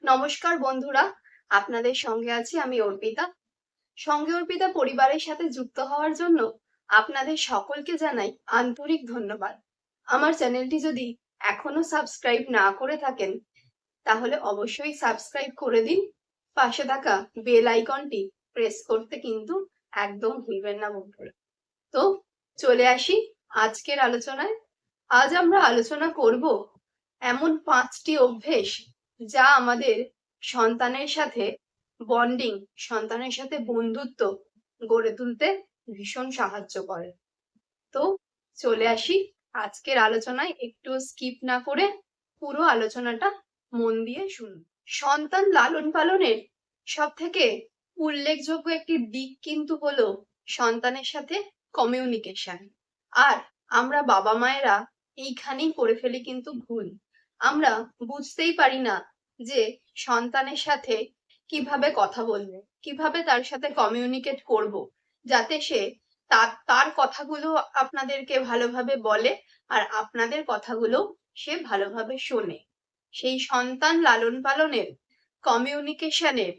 নমস্কার বন্ধুরা, আপনাদের সঙ্গে আছি আমি অর্পিতা। সঙ্গে অর্পিতা পরিবারের সাথে যুক্ত হওয়ার জন্য আপনাদের সকলকে জানাই আন্তরিক ধন্যবাদ। আমার চ্যানেলটি যদি এখনো সাবস্ক্রাইব না করে থাকেন তাহলে অবশ্যই সাবস্ক্রাইব করে দিন। পাশে থাকা বেল আইকনটি প্রেস করতে কিন্তু একদম ভুলবেন না বন্ধুরা। তো চলে আসি আজকের আলোচনায়। আজ আমরা আলোচনা করব এমন 5টি অভ্যেস যা আমাদের সন্তানের সাথে বন্ডিং, সন্তানের সাথে বন্ধুত্ব গড়ে তুলতে ভীষণ সাহায্য করে। তো চলে আসি আজকের আলোচনায়, একটু স্কিপ না করে পুরো আলোচনাটা মন দিয়ে শুনুন। সন্তান লালন পালনের সব থেকে উল্লেখযোগ্য একটি দিক কিন্তু হলো সন্তানের সাথে কমিউনিকেশন। আর আমরা বাবা মায়েরা এইখানেই করে ফেলি কিন্তু ভুল। আমরা বুঝতেই পারি না যে সন্তানের সাথে কিভাবে কথা বলবো, কিভাবে তার সাথে কমিউনিকেট করব, যাতে সে তার কথাগুলো আপনাদেরকে ভালোভাবে বলে আর আপনাদের কথাগুলো সে ভালোভাবে শোনে। সেই সন্তান লালন পালনের কমিউনিকেশনের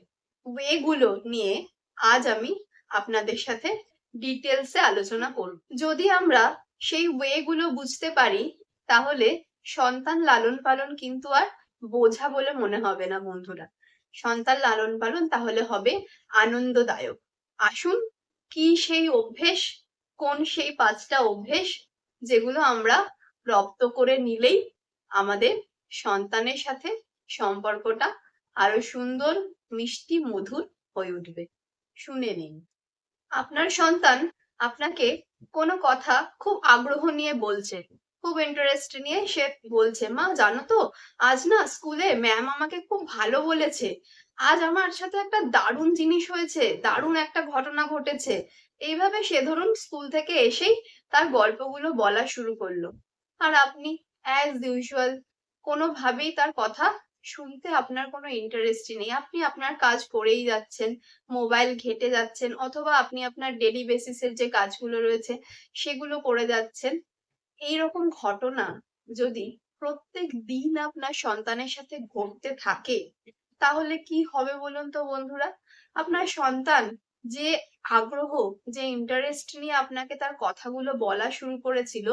ওয়েগুলো নিয়ে আজ আমি আপনাদের সাথে ডিটেলসে আলোচনা করব। যদি আমরা সেই ওয়েগুলো বুঝতে পারি তাহলে সন্তান লালন পালন কিন্তু আর বোঝা বলে মনে হবে না বন্ধুরা। সন্তান লালন পালন তাহলে হবে আনন্দদায়ক। আসুন, কি সেই অভ্যেস, কোন সেই 5টা অভ্যেস যেগুলো আমরা রপ্ত করে নিলেই আমাদের সন্তানের সাথে সম্পর্কটা আরো সুন্দর, মিষ্টি, মধুর হয়ে উঠবে। শুনে নিন। আপনার সন্তান আপনাকে কোনো কথা খুব আগ্রহ নিয়ে বলছে, খুব ইন্টারেস্ট নিয়ে সে বলছে, মা জানো তো আজ না স্কুলে ম্যাম আমাকে খুব ভালো বলেছে, আজ আমার সাথে একটা দারুণ জিনিস হয়েছে, দারুণ একটা ঘটনা ঘটেছে। এইভাবে সে ধরুন স্কুল থেকে এসেই তার গল্পগুলো বলা শুরু করলো, আর আপনি অ্যাজ ইউজুয়াল কোনোভাবেই তার কথা শুনতে আপনার কোনো ইন্টারেস্টই নেই। আপনি আপনার কাজ করেই যাচ্ছেন, মোবাইল ঘেঁটে যাচ্ছেন, অথবা আপনি আপনার ডেইলি বেসিসের যে কাজগুলো রয়েছে সেগুলো করে যাচ্ছেন। এইরকম ঘটনা যদি প্রত্যেক দিন আপনার সন্তানের সাথে ঘটতে থাকে তাহলে কি হবে বলুন তো বন্ধুরা। আপনার সন্তান যে আগ্রহ, যে ইন্টারেস্ট নিয়ে আপনাকে তার কথাগুলো বলা শুরু করেছিল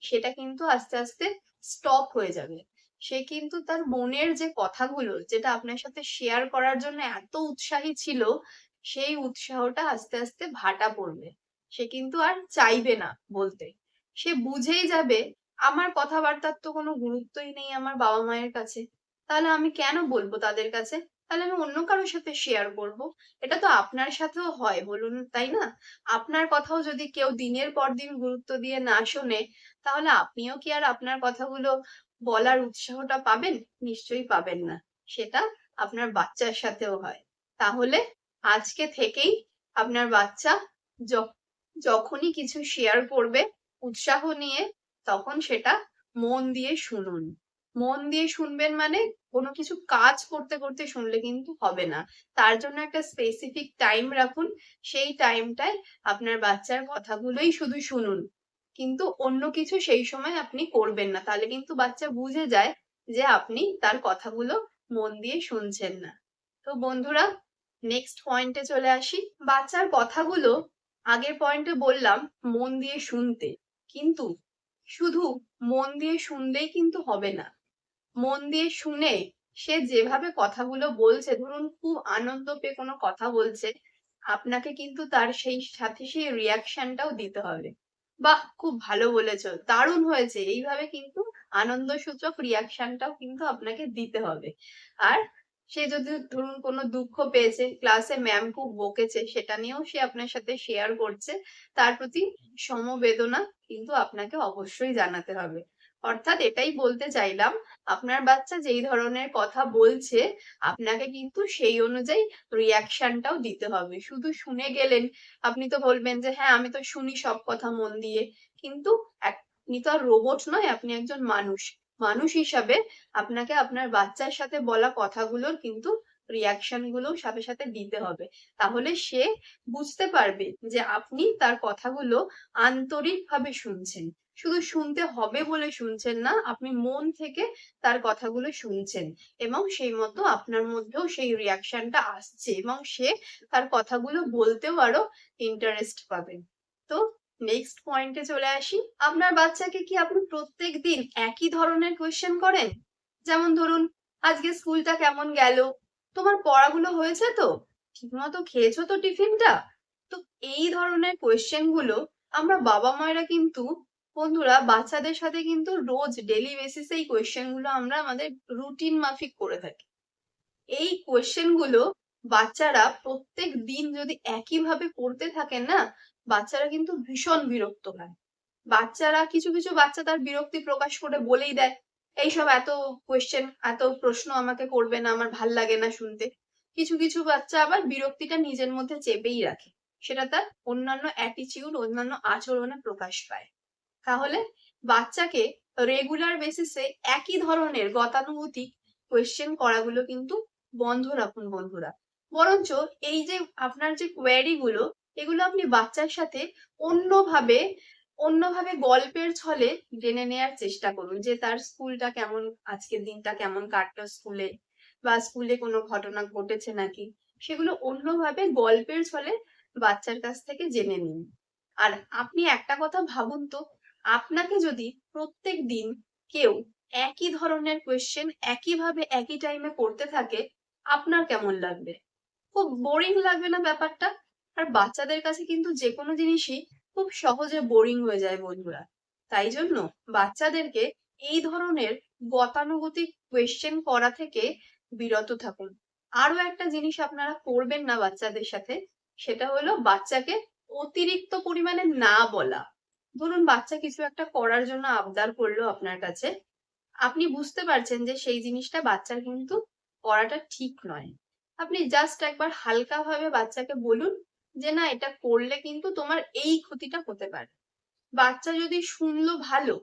সেটা কিন্তু আস্তে আস্তে স্টপ হয়ে যাবে। সে কিন্তু তার মনের যে কথাগুলো যেটা আপনার সাথে শেয়ার করার জন্য এত উৎসাহী ছিল, সেই উৎসাহটা আস্তে আস্তে ভাটা পড়বে। সে কিন্তু আর চাইবে না বলতে। সে বুঝেই যাবে আমার কথাবার্তার তো কোনো গুরুত্বই নেই আমার বাবা মায়ের কাছে, তাহলে আমি কেন বলবো তাদের কাছে, তাহলে আমি অন্য কারোর সাথে শেয়ার করব। এটা তো আপনার সাথেও হয় বলুন, তাই না? আপনার কথাও যদি কেউ দিনের পর দিন গুরুত্ব দিয়ে না শোনে তাহলে আপনিও কি আর আপনার কথাগুলো বলার উৎসাহটা পাবেন? নিশ্চয়ই পাবেন না। সেটা আপনার বাচ্চার সাথেও হয়। তাহলে আজকে থেকেই আপনার বাচ্চা যখনই কিছু শেয়ার করবে উৎসাহ নিয়ে, তখন সেটা মন দিয়ে শুনুন। মন দিয়ে শুনবেন মানে কোনো কিছু কাজ করতে করতে শুনলে কিন্তু হবে না। তার জন্য একটা স্পেসিফিক টাইম রাখুন। সেই টাইমটায় আপনার বাচ্চার কথাগুলোই শুধু শুনুন, কিন্তু অন্য কিছু সেই সময় আপনি করবেন না। তাহলে কিন্তু বাচ্চা বুঝে যায় যে আপনি তার কথাগুলো মন দিয়ে শুনছেন না। তো বন্ধুরা, নেক্সট পয়েন্টে চলে আসি। বাচ্চার কথাগুলো আগের পয়েন্টে বললাম মন দিয়ে শুনতে, কিন্তু শুধু মন দিয়ে শুনলেই কিন্তু হবে না। মন দিয়ে শুনে সে যেভাবে কথাগুলো বলছে, ধরুন খুব আনন্দ পেয়ে কোনো কথা বলছে, আপনাকে কিন্তু তার সেই সাথে সেই রিয়াকশনটাও দিতে হবে। বাহ, খুব ভালো বলেছো, দারুণ হয়েছে, এইভাবে কিন্তু আনন্দসূচক রিয়াকশনটাও কিন্তু আপনাকে দিতে হবে। আর সে যদি ধরুন কোনো দুঃখ পেয়েছে, ক্লাসে ম্যাম খুব বকেছে, সেটা নিয়েও সে আপনার সাথে শেয়ার করছে, তার প্রতি সমবেদনা কিন্তু আপনাকে অবশ্যই জানাতে হবে। অর্থাৎ এটাই বলতে চাইলাম, আপনার বাচ্চা যেই ধরনের কথা বলছে আপনাকে কিন্তু সেই অনুযায়ী রিয়াকশনটাও দিতে হবে। শুধু শুনে গেলেন, আপনি তো বলবেন যে হ্যাঁ আমি তো শুনি সব কথা মন দিয়ে, কিন্তু আপনি তো আর রোবট নয়, আপনি একজন মানুষ। মানুষ হিসাবে আপনাকে আপনার বাচ্চার সাথে বলা কথাগুলোর কিন্তু রিয়াকশন গুলো সাথে সাথে দিতে হবে। তাহলে সে বুঝতে পারবে যে আপনি তার কথাগুলো আন্তরিকভাবে শুনছেন। শুধু শুনতে হবে বলে শুনছেন না, আপনি মন থেকে তার কথাগুলো শুনছেন এবং সেই মতো আপনার মধ্যেও সেই রিঅ্যাকশনটা আসছে এবং সে তার কথাগুলো বলতেও আরো ইন্টারেস্ট পাবে। তো নেক্সট পয়েন্টে চলে আসি। আপনার বাচ্চাকে কি আপনি প্রত্যেকদিন একই ধরনের কোয়েশ্চেন করেন? যেমন ধরুন, আজকে স্কুলটা কেমন গেল? তোমার পড়াগুলো হয়েছে তো? ঠিকমতো খেয়েছো তো টিফিনটা? তো এই ধরনের কোয়েশ্চেন গুলো আমরা বাবা মায়েরা কিন্তু, বন্ধুরা, বাচ্চাদের সাথে কিন্তু রোজ ডেইলি বেসিসে এই কোয়েশ্চেন গুলো আমরা আমাদের রুটিন মাফিক করে থাকি। এই কোয়েশ্চেন গুলো বাচ্চারা প্রত্যেক দিন যদি একইভাবে করতে থাকেন না, বাচ্চারা কিন্তু ভীষণ বিরক্ত হয়। বাচ্চারা কিছু কিছু বাচ্চা তার বিরক্তি প্রকাশ করে বলেই দেয়, এইসব এত কোয়েশ্চেন, এত প্রশ্ন আমাকে করবে না, আমার ভাল লাগে না শুনতে। কিছু কিছু বাচ্চা আবার বিরক্তিটা নিজের মধ্যে চেপেই রাখে, সেটা তার অন্যান্য অ্যাটিটিউড, অন্যান্য আচরণে প্রকাশ পায়। তাহলে বাচ্চাকে রেগুলার বেসিসে একই ধরনের গতানুগতিক কোয়েশ্চেন করাগুলো কিন্তু বন্ধ রাখুন বন্ধুরা। বরঞ্চ এই যে আপনার যে কোয়েরি গুলো, এগুলো আপনি বাচ্চার সাথে অন্যভাবে অন্যভাবে গল্পের ছলে জেনে নেয়ার চেষ্টা করুন যে তার স্কুলটা কেমন, আজকের দিনটা কেমন কাটলো স্কুলে, বা স্কুলে কোনো ঘটনা ঘটেছে নাকি, সেগুলো অন্যভাবে গল্পের ছলে বাচ্চার কাছ থেকে জেনে নিন। আর আপনি একটা কথা ভাবুন তো, আপনাকে যদি প্রত্যেক দিন কেউ একই ধরনের কোয়েশ্চেন একইভাবে একই টাইমে করতে থাকে, আপনার কেমন লাগবে? খুব বোরিং লাগবে না ব্যাপারটা? আর বাচ্চাদের কাছে কিন্তু যে কোনো জিনিসই খুব সহজে বোরিং হয়ে যায় বন্ধুরা। তাই জন্য বাচ্চাদেরকে এই ধরনের গতানুগতিক কোয়েশ্চেন করা থেকে বিরত থাকুন। আরো একটা জিনিস আপনারা করবেন না বাচ্চাদের সাথে, সেটা হলো বাচ্চাকে অতিরিক্ত পরিমাণে না বলা। ধরুন বাচ্চা কিছু একটা করার জন্য আবদার করলো আপনার কাছে, আপনি বুঝতে পারছেন যে সেই জিনিসটা বাচ্চার কিন্তু করাটা ঠিক নয়। আপনি জাস্ট একবার হালকাভাবে বাচ্চাকে বলুন যে না, এটা করলে কিন্তু তোমার এই ক্ষতিটা হতে পারে। বাচ্চা যদি শুনলো ভালো,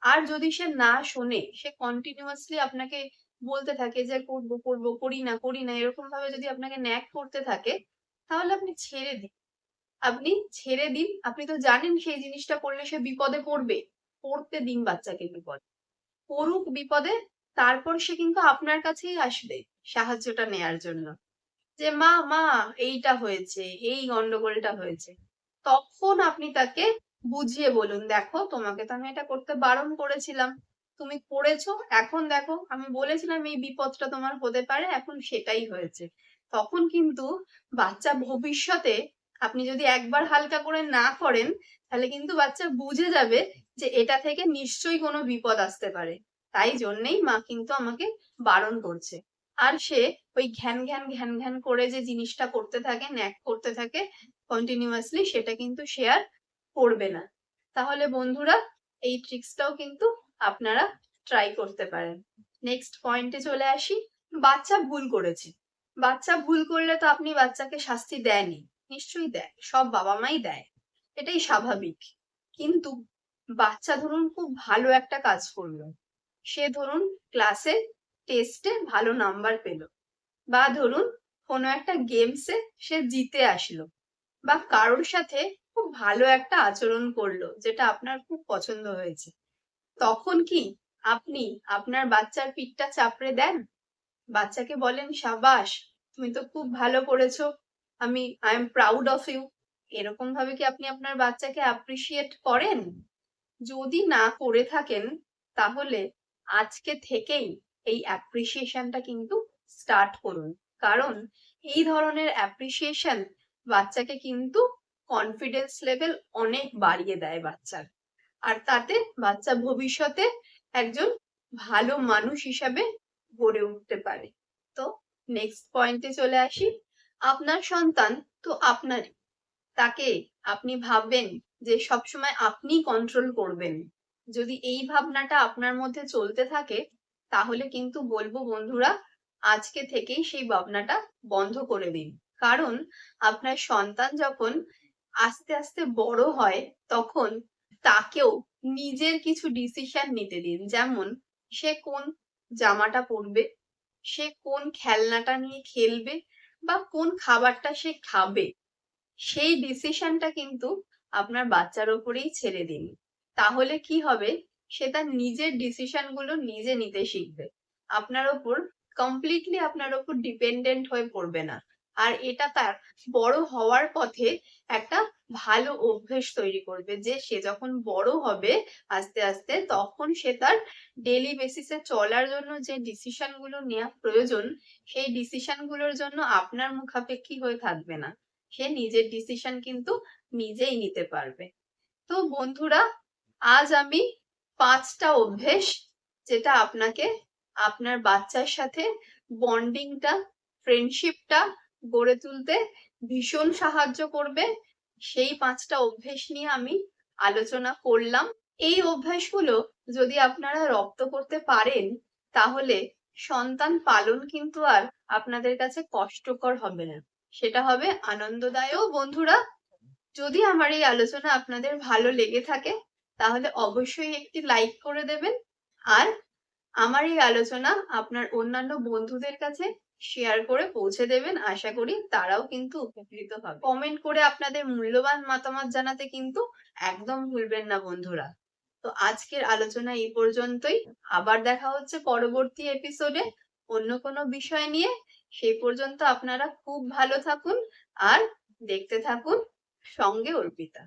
আর যদি সে না শোনে, সে কন্টিনিউয়াসলি আপনাকে বলতে থাকে যে করবো করবো, করি না করি না, এরকম ভাবে যদি আপনাকে ন্যাক করতে থাকে, তাহলে আপনি ছেড়ে দিন। আপনি ছেড়ে দিন। আপনি তো জানেন সেই জিনিসটা করলে সে বিপদে পড়বে। পড়তে দিন বাচ্চাকে বিপদে। পড়ুক বিপদে, তারপর সে কিন্তু আপনার কাছেই আসবে সাহায্যটা নেয়ার জন্য। যে মা মা এইটা হয়েছে, এই গন্ডগোলটা হয়েছে। তখন আপনি তাকে বুঝিয়ে বলুন, দেখো তোমাকে তো আমি এটা করতে বারণ করেছিলাম, তুমি করেছো, এখন দেখো আমি বলেছিলাম এই বিপদটা তোমার হতে পারে, এখন সেটাই হয়েছে। তখন কিন্তু বাচ্চা ভবিষ্যতে, আপনি যদি একবার হালকা করে না করেন, তাহলে কিন্তু বাচ্চা বুঝে যাবে যে এটা থেকে নিশ্চয়ই কোনো বিপদ আসতে পারে। তাই জন্যেই মা কিন্তু আমাকে বারণ করছে। আর সে ওই ঘ্যান ঘ্যান ঘ্যান ঘ্যান করে যে জিনিসটা করতে থাকে, ন্যাক করতে থাকে কন্টিনিউয়াসলি, সেটা কিন্তু সে আর করবে না। তাহলে বন্ধুরা, এই ট্রিক্সটাও কিন্তু আপনারা ট্রাই করতে পারেন। নেক্সট পয়েন্টে চলে আসি। বাচ্চা ভুল করেছে। বাচ্চা ভুল করলে তো আপনি বাচ্চাকে শাস্তি দেনই, নিশ্চয়ই দেয়, সব বাবা মাই দেয়, এটাই স্বাভাবিক। কিন্তু বাচ্চা ধরুন খুব ভালো একটা কাজ করলো, সে ধরুন ক্লাসে টেস্টে ভালো নাম্বার পেলো, বা ধরুন কোনো একটা গেমসে সে জিতে আসলো, বা কারোর সাথে খুব ভালো একটা আচরণ করলো যেটা আপনার খুব পছন্দ হয়েছে, তখন কি আপনি আপনার বাচ্চার পিঠটা চাপড়ে দেন? বাচ্চাকে বলেন সাবাস, তুমি তো খুব ভালো করেছো, I am proud of you, এরকম ভাবে কি আপনি আপনার বাচ্চাকে অ্যাপ্রিসিয়েট করেন? যদি না করে থাকেন, তাহলে আজকে থেকেই এই অ্যাপ্রিসিয়েশনটা কিন্তু স্টার্ট করুন। কারণ এই ধরনের অ্যাপ্রিসিয়েশন বাচ্চাকে কিন্তু কনফিডেন্স লেভেল অনেক বাড়িয়ে দেয় বাচ্চার। আর তাতে বাচ্চা ভবিষ্যতে একজন ভালো মানুষ হিসাবে গড়ে উঠতে পারে। তো নেক্সট পয়েন্টে চলে আসি। আপনার সন্তান তো আপনারই, তাকে আপনি ভাববেন যে সবসময় আপনি কন্ট্রোল করবেন। যদি এই ভাবনাটা আপনার মধ্যে চলতে থাকে, তাহলে কিন্তু বলবো বন্ধুরা, আজকে থেকেই সেই ভাবনাটা বন্ধ করে দিন। কারণ আপনার সন্তান যখন আস্তে আস্তে বড় হয়, তখন তাকেও নিজের কিছু ডিসিশন নিতে দিন। যেমন সে কোন জামাটা পরবে, সে কোন খেলনাটা নিয়ে খেলবে, বা কোন খাবারটা সে খাবে, সেই ডিসিশনটা কিন্তু আপনার বাচ্চার উপরেই ছেড়ে দিন। তাহলে কি হবে, সে তার নিজের ডিসিশন গুলো নিজে নিতে শিখবে, আপনার ওপর কমপ্লিটলি আপনার ওপর ডিপেন্ডেন্ট হয়ে পড়বে না। আর এটা তার বড় হওয়ার পথে একটা ভালো অভ্যেস তৈরি করবে, যে সে যখন বড় হবে আস্তে আস্তে, তখন সে তার ডেইলি বেসিসে চলার জন্য যে ডিসিশন গুলো নেওয়া প্রয়োজন, সেই ডিসিশন গুলোর জন্য আপনার মুখাপেক্ষী হয়ে থাকবে না, সে নিজের ডিসিশন কিন্তু নিজেই নিতে পারবে। তো বন্ধুরা, আজ আমি 5টা অভ্যেস, যেটা আপনাকে আপনার বাচ্চার সাথে বন্ডিংটা, ফ্রেন্ডশিপটা গড়ে তুলতে ভীষণ সাহায্য করবে, সেই 5টা অভ্যেস নিয়ে আমি আলোচনা করলাম। এই অভ্যাসগুলো যদি আপনারা রপ্ত করতে পারেন, তাহলে সন্তান পালন কিন্তু আর আপনাদের কাছে কষ্টকর হবে না, সেটা হবে আনন্দদায়ক। বন্ধুরা, যদি আমার এই আলোচনা আপনাদের ভালো লেগে থাকে, তাহলে অবশ্যই একটি লাইক করে দেবেন। আর আমার এই আলোচনা আপনার অন্যান্য বন্ধুদের কাছে শেয়ার করে পৌঁছে দেবেন, আশা করি তারাও কিন্তু উপকৃত হবে। কমেন্ট করে আপনাদের মূল্যবান মতামত জানাতে কিন্তু একদম ভুলবেন না বন্ধুরা। তো আজকের আলোচনা এই পর্যন্তই, আবার দেখা হচ্ছে পরবর্তী এপিসোডে অন্য কোনো বিষয় নিয়ে। সেই পর্যন্ত আপনারা খুব ভালো থাকুন আর দেখতে থাকুন সঙ্গে অর্পিতা।